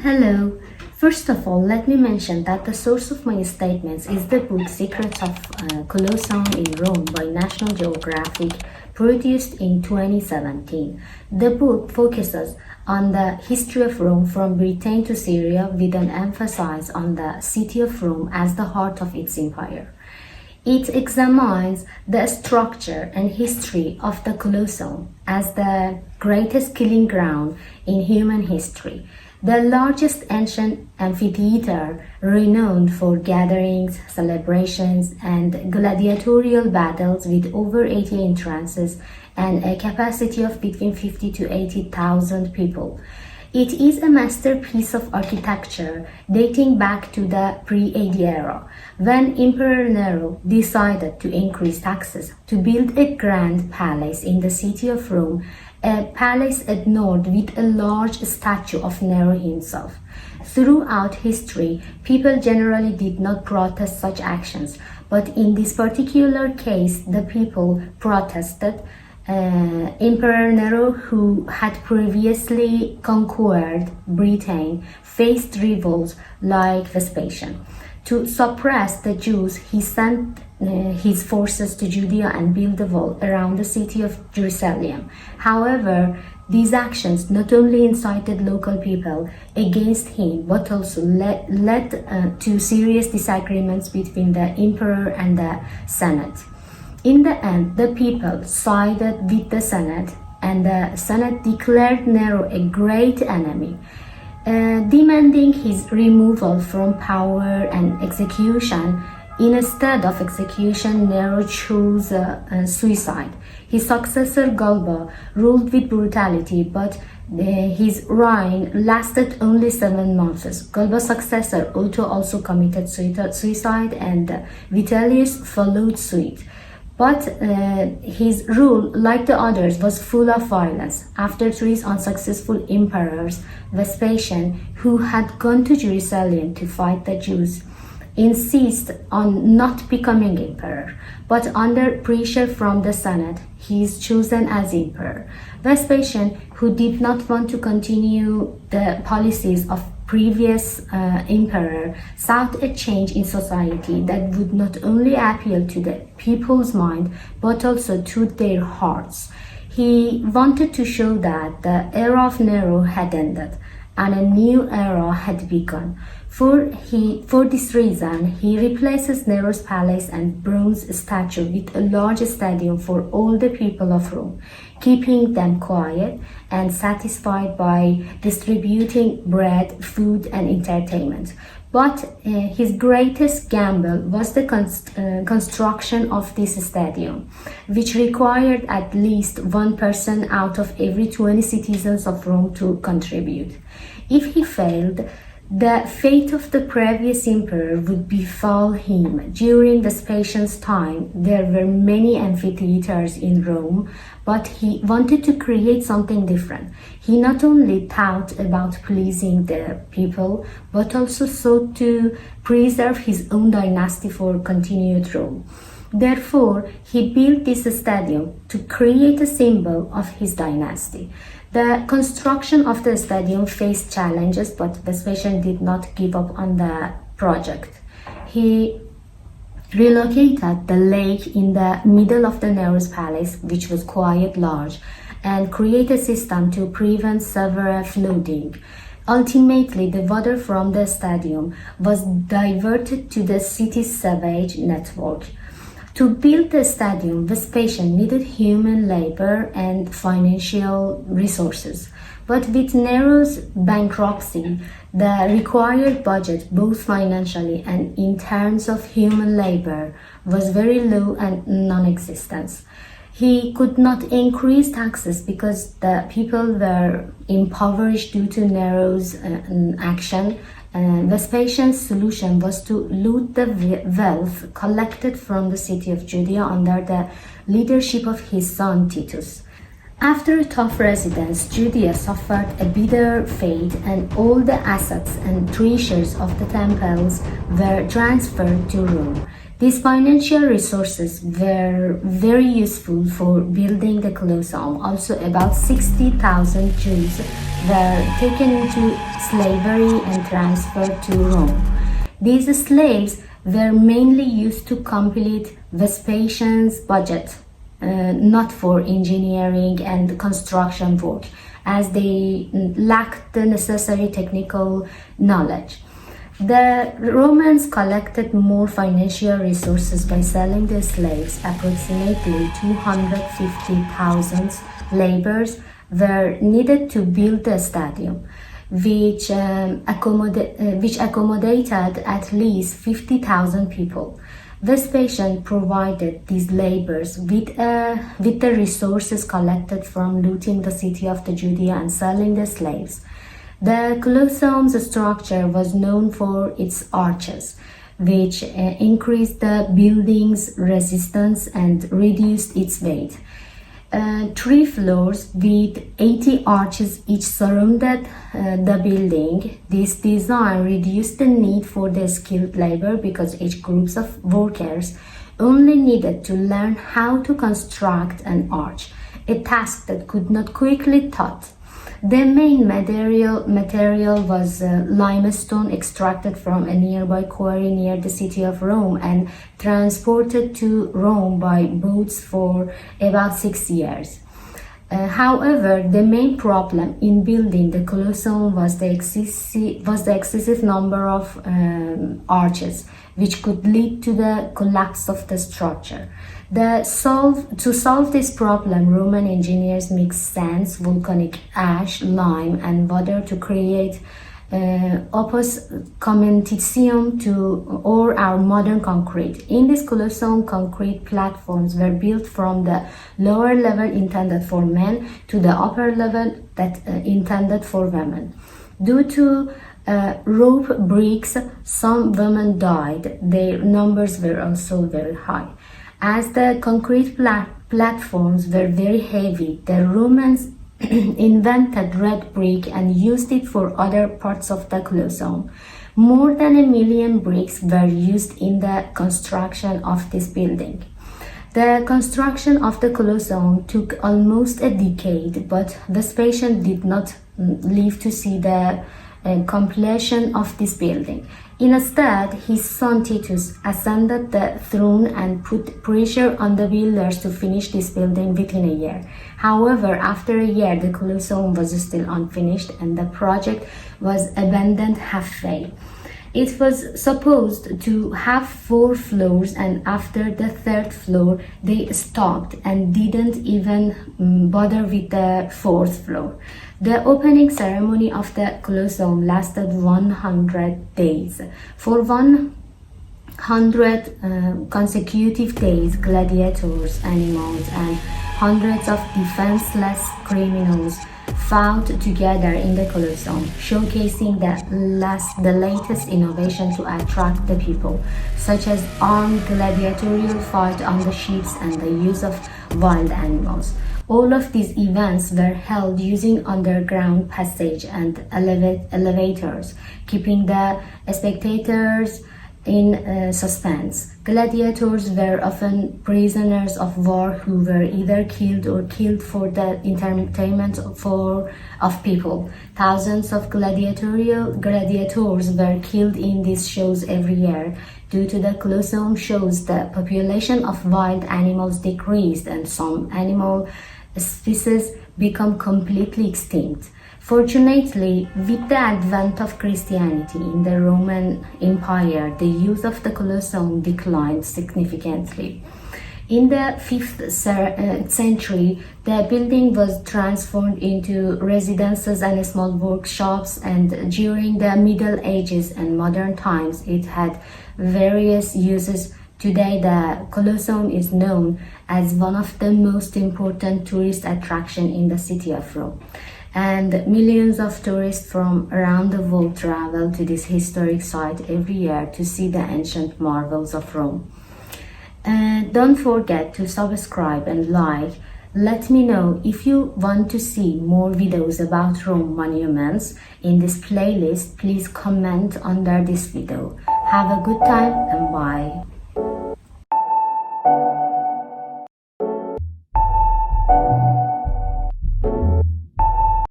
Hello. First of all, let me mention that the source of my statements is the book Secrets of Colosseum in Rome by National Geographic, produced in 2017. The book focuses on the history of Rome from Britain to Syria with an emphasis on the city of Rome as the heart of its empire. It examines the structure and history of the Colosseum as the greatest killing ground in human history, the largest ancient amphitheater renowned for gatherings, celebrations, and gladiatorial battles with over 80 entrances and a capacity of between 50 to 80,000 people. It is a masterpiece of architecture dating back to the Pre-AD era, when Emperor Nero decided to increase taxes to build a grand palace in the city of Rome, a palace adorned with a large statue of Nero himself. Throughout history, people generally did not protest such actions, but in this particular case, the people protested. Emperor Nero, who had previously conquered Britain, faced rivals like Vespasian. To suppress the Jews, he sent his forces to Judea and built a wall around the city of Jerusalem. However, these actions not only incited local people against him, but also led to serious disagreements between the emperor and the Senate. In the end, the people sided with the Senate, and the Senate declared Nero a great enemy, demanding his removal from power and execution. Instead of execution, Nero chose suicide. His successor Galba ruled with brutality, but his reign lasted only 7 months. Galba's successor Otho also committed suicide, and Vitellius followed suit. But his rule, like the others, was full of violence. After 3 unsuccessful emperors, Vespasian, who had gone to Jerusalem to fight the Jews, insisted on not becoming emperor. But under pressure from the Senate, he is chosen as emperor. Vespasian, who did not want to continue the policies of previous emperor, sought a change in society that would not only appeal to the people's mind but also to their hearts. He wanted to show that the era of Nero had ended and a new era had begun. For this reason, he replaces Nero's palace and bronze statue with a large stadium for all the people of Rome, keeping them quiet and satisfied by distributing bread, food, and entertainment. But his greatest gamble was the construction of this stadium, which required at least 1 person out of every 20 citizens of Rome to contribute. If he failed, the fate of the previous emperor would befall him. During Vespasian's time, there were many amphitheaters in Rome, but he wanted to create something different. He not only thought about pleasing the people, but also sought to preserve his own dynasty for continued rule. Therefore, he built this stadium to create a symbol of his dynasty. The construction of the stadium faced challenges, but Vespasian did not give up on the project. He relocated the lake in the middle of the Nero's palace, which was quite large, and created a system to prevent severe flooding. Ultimately, the water from the stadium was diverted to the city's sewage network. To build the stadium, Vespasian needed human labor and financial resources. But with Nero's bankruptcy, the required budget, both financially and in terms of human labor, was very low and non-existent. He could not increase taxes because the people were impoverished due to Nero's action. Vespasian's solution was to loot the wealth collected from the city of Judea under the leadership of his son Titus. After a tough residence, Judea suffered a bitter fate, and all the assets and treasures of the temples were transferred to Rome. These financial resources were very useful for building the Colosseum. Also, about 60,000 Jews were taken into slavery and transferred to Rome. These slaves were mainly used to complete Vespasian's budget, not for engineering and construction work, as they lacked the necessary technical knowledge. The Romans collected more financial resources by selling their slaves. Approximately 250,000 laborers were needed to build the stadium, which accommodated at least 50,000 people. Vespasian provided these laborers with the resources collected from looting the city of the Judea and selling the slaves. The Colosseum's structure was known for its arches, which increased the building's resistance and reduced its weight. 3 floors with 80 arches each surrounded the building. This design reduced the need for the skilled labor because each group of workers only needed to learn how to construct an arch, a task that could not quickly taught. The main material was limestone extracted from a nearby quarry near the city of Rome and transported to Rome by boats for about 6 years. However, the main problem in building the Colosseum was the excessive number of arches, which could lead to the collapse of the structure. To solve this problem, Roman engineers mixed sands, volcanic ash, lime, and water to create opus commentitium or our modern concrete. In this Colosseum, concrete platforms were built from the lower level intended for men to the upper level that intended for women. Due to rope breaks, some women died. Their numbers were also very high. As the concrete platforms were very heavy, the Romans invented red brick and used it for other parts of the Colosseum. More than 1 million bricks were used in the construction of this building. The construction of the Colosseum took almost a decade, but Vespasian did not live to see the completion of this building. Instead, his son Titus ascended the throne and put pressure on the builders to finish this building within a year. However, after a year, the Colosseum was still unfinished and the project was abandoned halfway. It was supposed to have 4 floors, and after the 3rd floor, they stopped and didn't even bother with the 4th floor. The opening ceremony of the Colosseum lasted 100 days. For 100 consecutive days, gladiators, animals, and hundreds of defenseless criminals fought together in the Colosseum, showcasing the latest innovation to attract the people, such as armed gladiatorial fight on the ships and the use of wild animals. All of these events were held using underground passage and elevators, keeping the spectators in suspense. Gladiators were often prisoners of war who were either killed or killed for the entertainment of people. Thousands of gladiators were killed in these shows every year. Due to the Colosseum shows, the population of wild animals decreased and some animal species become completely extinct. Fortunately, with the advent of Christianity in the Roman Empire, the use of the Colosseum declined significantly. In the 5th century, the building was transformed into residences and small workshops, and during the Middle Ages and modern times, it had various uses. Today, the Colosseum is known as one of the most important tourist attractions in the city of Rome. And millions of tourists from around the world travel to this historic site every year to see the ancient marvels of Rome. Don't forget to subscribe and like. Let me know if you want to see more videos about Rome monuments in this playlist. Please comment under this video. Have a good time and bye.